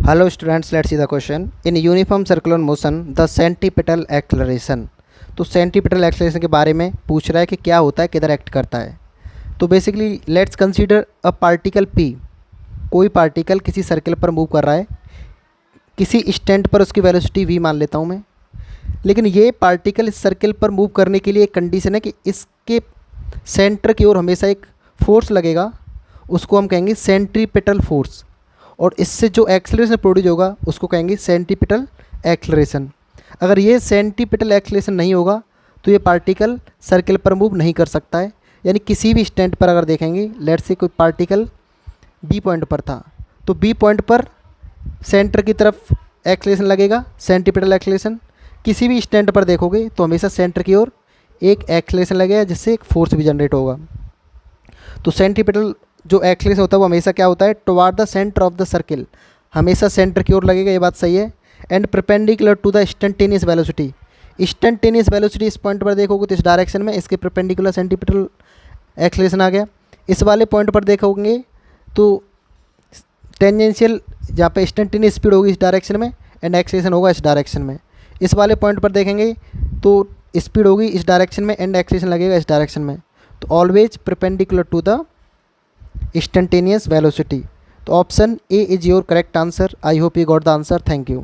Hello students, let's see the question. In uniform circular motion, the centripetal acceleration. तो centripetal acceleration के बारे में पूछ रहा है कि क्या होता है, किधर एक्ट करता है। तो basically let's consider a particle P. कोई पार्टिकल किसी सर्कल पर मूव कर रहा है, किसी स्टैंड पर उसकी वेलोसिटी v मान लेता हूँ मैं। लेकिन ये पार्टिकल इस सर्कल पर मूव करने के लिए एक कंडीशन है कि इसके सेंटर की ओर हमेशा एक फोर्स लगेगा, उसको हम कहेंगे सेंट्रीपिटल फोर्स, और इससे जो एक्सेलरेशन प्रोड्यूस होगा उसको कहेंगे सेंट्रीपिटल एक्सेलरेशन। अगर ये सेंट्रीपिटल एक्सेलरेशन नहीं होगा तो ये पार्टिकल सर्कल पर मूव नहीं कर सकता है। यानी किसी भी स्टैंड पर अगर देखेंगे, लेट से कोई पार्टिकल बी पॉइंट पर था, तो बी पॉइंट पर सेंटर की तरफ एक्सेलरेशन लगेगा, सेंट्रीपिटल एक्सेलरेशन। किसी भी स्टैंड पर देखोगे तो हमेशा सेंटर की ओर एक एक्सेलरेशन लगेगा, जिससे एक फोर्स भी जनरेट होगा। तो सेंट्रीपिटल जो एक्सेलरेशन होता है वो हमेशा क्या होता है, toward the centre of the circle, हमेशा सेंटर की ओर लगेगा, ये बात सही है। And perpendicular to the instantaneous velocity, instantaneous velocity इस पॉइंट पर देखोगे तो इस डायरेक्शन में इसके परपेंडिकुलर सेंट्रीपिटल एक्सेलरेशन आ गया। इस वाले पॉइंट पर देखोगे तो टेंजेंशियल, जहाँ पे इंस्टेंटेनियस स्पीड होगी इस डायरेक्शन में एंड एक्सेलरेशन होगा इस डायरेक्शन में। इस वाले पॉइंट पर देखेंगे तो स्पीड होगी इस डायरेक्शन में एंड एक्सेलरेशन लगेगा इस डायरेक्शन में। तो always perpendicular to the instantaneous velocity. तो option A is your correct answer. I hope you got the answer. Thank you.